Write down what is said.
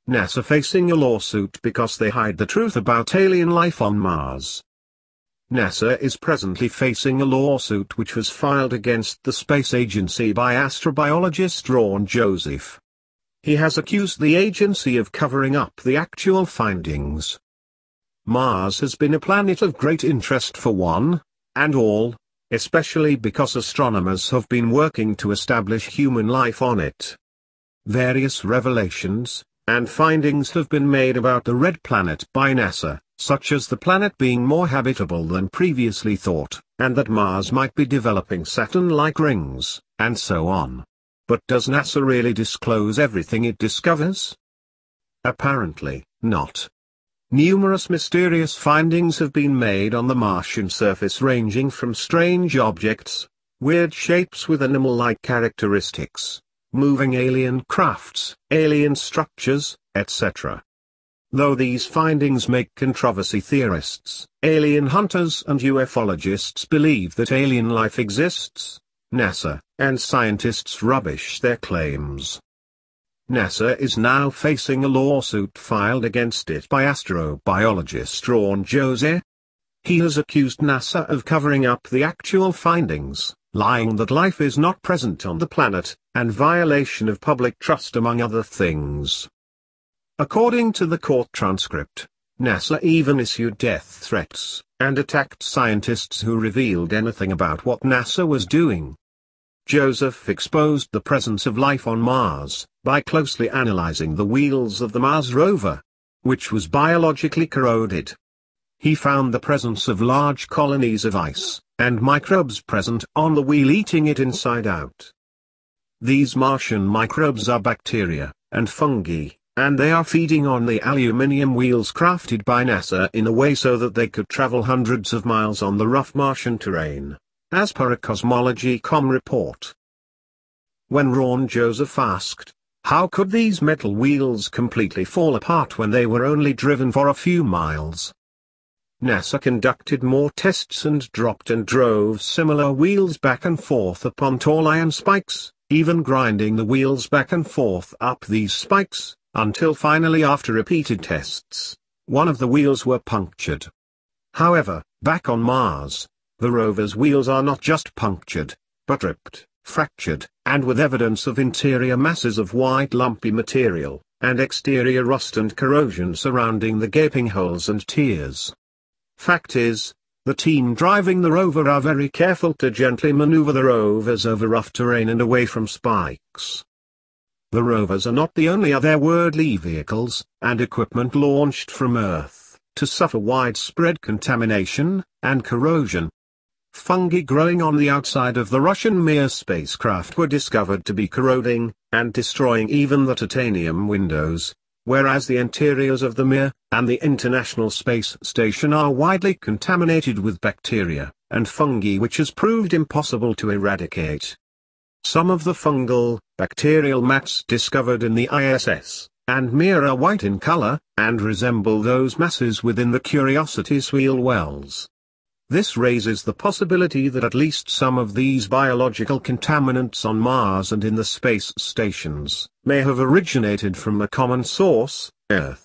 NASA facing a lawsuit because they hide the truth about alien life on Mars. NASA is presently facing a lawsuit which was filed against the space agency by astrobiologist Rhawn Joseph. He has accused the agency of covering up the actual findings. Mars has been a planet of great interest for one and all, especially because astronomers have been working to establish human life on it. Various revelations and findings have been made about the red planet by NASA, such as the planet being more habitable than previously thought, and that Mars might be developing Saturn-like rings, and so on. But does NASA really disclose everything it discovers? Apparently, not. Numerous mysterious findings have been made on the Martian surface, ranging from strange objects, weird shapes with animal-like characteristics, moving alien crafts, alien structures, etc. Though these findings make controversy, theorists, alien hunters and ufologists believe that alien life exists, NASA and scientists rubbish their claims. NASA is now facing a lawsuit filed against it by astrobiologist Rhawn Joseph. He has accused NASA of covering up the actual findings, lying that life is not present on the planet, and violation of public trust, among other things. According to the court transcript, NASA even issued death threats, and attacked scientists who revealed anything about what NASA was doing. Joseph exposed the presence of life on Mars by closely analyzing the wheels of the Mars rover, which was biologically corroded. He found the presence of large colonies of ice and microbes present on the wheel, eating it inside out. These Martian microbes are bacteria and fungi, and they are feeding on the aluminium wheels crafted by NASA in a way so that they could travel hundreds of miles on the rough Martian terrain, as per a Cosmology.com report. When Rhawn Joseph asked, how could these metal wheels completely fall apart when they were only driven for a few miles? NASA conducted more tests and dropped and drove similar wheels back and forth upon tall iron spikes, even grinding the wheels back and forth up these spikes, until finally, after repeated tests, one of the wheels were punctured. However, back on Mars, the rover's wheels are not just punctured, but ripped, fractured, and with evidence of interior masses of white lumpy material, and exterior rust and corrosion surrounding the gaping holes and tears. Fact is, the team driving the rover are very careful to gently maneuver the rovers over rough terrain and away from spikes. The rovers are not the only otherworldly vehicles and equipment launched from Earth to suffer widespread contamination and corrosion. Fungi growing on the outside of the Russian Mir spacecraft were discovered to be corroding and destroying even the titanium windows, whereas the interiors of the Mir and the International Space Station are widely contaminated with bacteria and fungi which has proved impossible to eradicate. Some of the fungal, bacterial mats discovered in the ISS and Mir are white in color, and resemble those masses within the Curiosity's wheel wells. This raises the possibility that at least some of these biological contaminants on Mars and in the space stations may have originated from a common source, Earth.